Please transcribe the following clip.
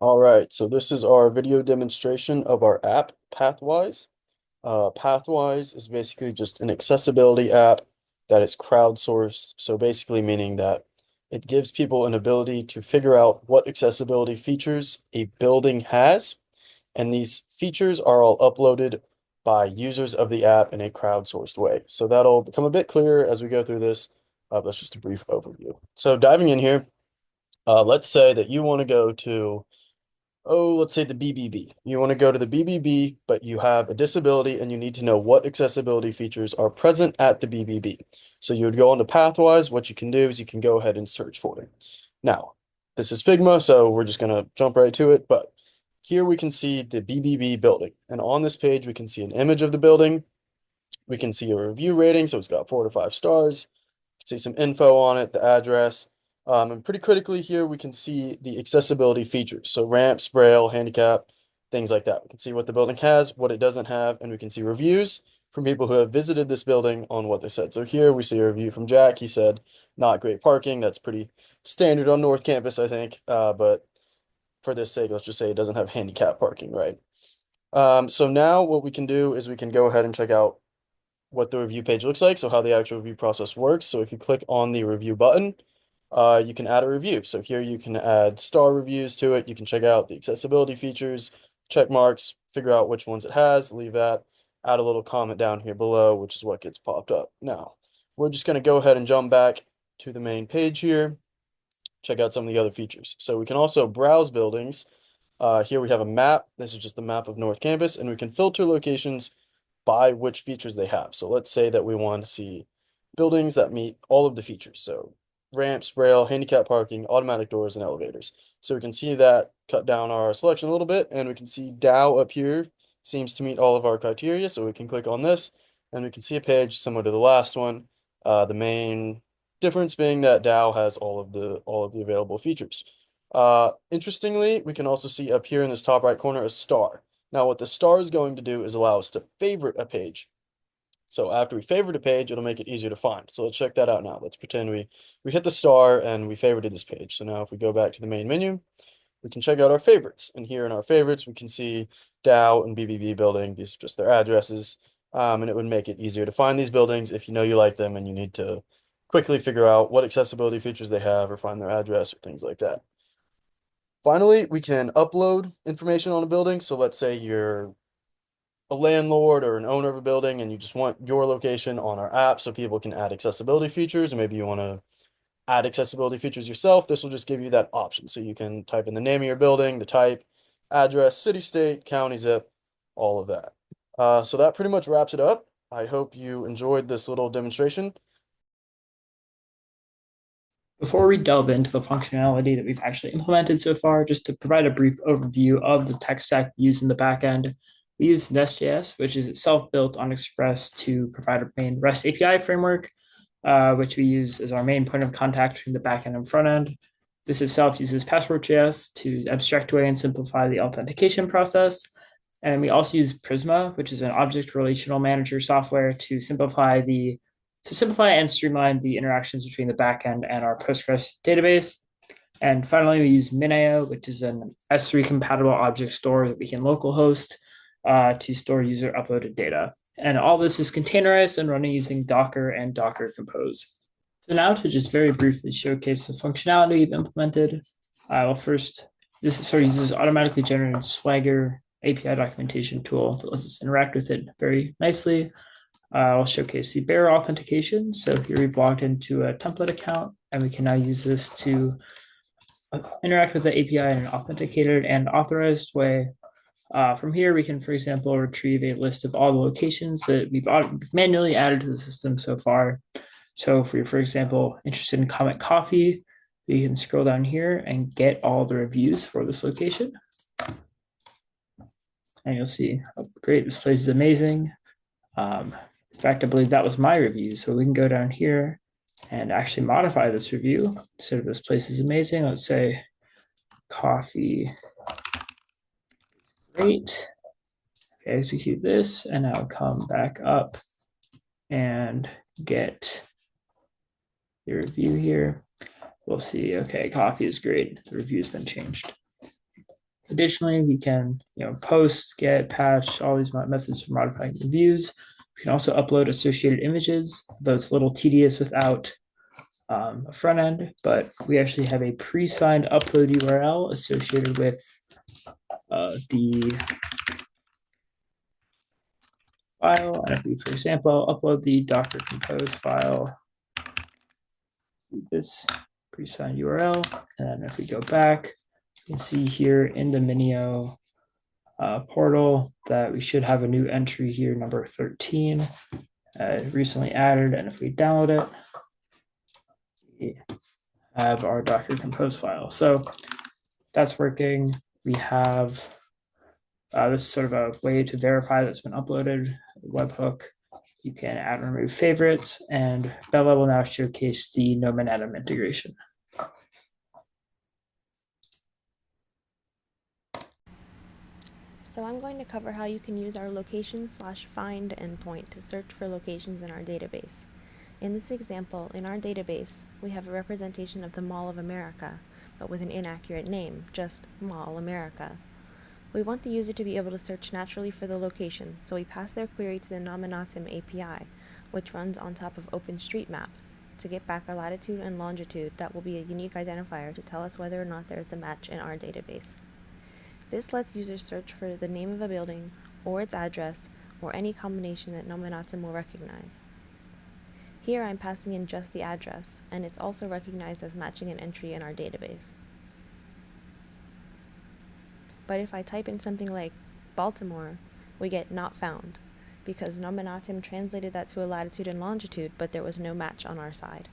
All right, so this is our video demonstration of our app, Pathwise. Pathwise is basically just an accessibility app that is crowdsourced. So basically meaning that it gives people an ability to figure out what accessibility features a building has. And these features are all uploaded by users of the app in a crowdsourced way. So that'll become a bit clearer as we go through this. That's just a brief overview. So diving in here, let's say that you want to go to let's say the BBB. You want to go to the BBB, but you have a disability and you need to know what accessibility features are present at the BBB. So you would go on to Pathwise. What you can do is you can go ahead and search for it. Now, this is Figma, so we're just going to jump right to it. But here we can see the BBB building. And on this page, we can see an image of the building. We can see a review rating, so it's got 4 to 5 stars. We can see some info on it, the address. And pretty critically here, we can see the accessibility features. So ramps, braille, handicap, things like that. We can see what the building has, what it doesn't have, and we can see reviews from people who have visited this building on what they said. So here we see a review from Jack. He said, not great parking. That's pretty standard on North Campus, I think. But for this sake, let's just say it doesn't have handicap parking, right? So now what we can do is we can go ahead and check out what the review page looks like, so how the actual review process works. So if you click on the review button, you can add a review. So here you can add star reviews to it. You can check out the accessibility features, check marks, figure out which ones it has, leave that, add a little comment down here below, which is what gets popped up. Now, we're just going to go ahead and jump back to the main page here, check out some of the other features. So we can also browse buildings. Here we have a map. This is just the map of North Campus, and we can filter locations by which features they have. So let's say that we want to see buildings that meet all of the features. So ramps, rail, handicap parking, automatic doors, and elevators. So we can see that cut down our selection a little bit, and we can see Dow up here seems to meet all of our criteria. So we can click on this, and we can see a page similar to the last one. The main difference being that Dow has all of the available features. Interestingly, we can also see up here in this top right corner a star. Now, what the star is going to do is allow us to favorite a page. So after we favorite a page, it'll make it easier to find. So let's check that out now. Let's pretend we hit the star and we favorited this page. So now if we go back to the main menu, we can check out our favorites. And here in our favorites, we can see Dow and BBB building. These are just their addresses. And it would make it easier to find these buildings if you know you like them and you need to quickly figure out what accessibility features they have or find their address or things like that. Finally, we can upload information on a building. So let's say you're a landlord or an owner of a building and you just want your location on our app so people can add accessibility features, or maybe you want to add accessibility features yourself. This will just give you that option. So you can type in the name of your building, the type, address, city, state, county, zip, all of that. So that pretty much wraps it up. I hope you enjoyed this little demonstration. Before we delve into the functionality that we've actually implemented so far, just to provide a brief overview of the tech stack used in the backend, we use Nest.js, which is itself built on Express to provide our main REST API framework, which we use as our main point of contact between the backend and front end. This itself uses Passport.js to abstract away and simplify the authentication process. And we also use Prisma, which is an object relational manager software to simplify and streamline the interactions between the backend and our Postgres database. And finally, we use MinIO, which is an S3 compatible object store that we can localhost to store user uploaded data. And all this is containerized and running using Docker and Docker Compose. So now to just very briefly showcase the functionality we've implemented, this sort of uses automatically generated Swagger API documentation tool that lets us interact with it very nicely. I'll showcase the bearer authentication. So here we've logged into a template account, and we can now use this to interact with the API in an authenticated and authorized way. From here, we can, for example, retrieve a list of all the locations that we've manually added to the system so far. So if you're, for example, interested in Comet Coffee, you can scroll down here and get all the reviews for this location. And you'll see, oh, great, this place is amazing. In fact, I believe that was my review. So we can go down here and actually modify this review. So this place is amazing. Let's say coffee, great. Okay, execute this, and I'll come back up and get the review here. We'll see, okay, coffee is great. The review's been changed. Additionally, we can post, get, patch, all these methods for modifying the views. We can also upload associated images, though it's a little tedious without a front end, but we actually have a pre-signed upload URL associated with the file. And if we, for example, upload the Docker Compose file, this pre-signed URL, and then if we go back, you can see here in the Minio portal that we should have a new entry here, number 13, recently added. And if we download it, we have our Docker Compose file. So that's working. We have this is sort of a way to verify that's been uploaded. Webhook. You can add and remove favorites, and Bella will now showcase the Nomen Atom integration. So I'm going to cover how you can use our location/find endpoint to search for locations in our database. In this example, in our database, we have a representation of the Mall of America, but with an inaccurate name, just Mall America. We want the user to be able to search naturally for the location, so we pass their query to the Nominatim API, which runs on top of OpenStreetMap, to get back a latitude and longitude that will be a unique identifier to tell us whether or not there is a match in our database. This lets users search for the name of a building, or its address, or any combination that Nominatim will recognize. Here I'm passing in just the address, and it's also recognized as matching an entry in our database. But if I type in something like Baltimore, we get not found, because Nominatim translated that to a latitude and longitude, but there was no match on our side.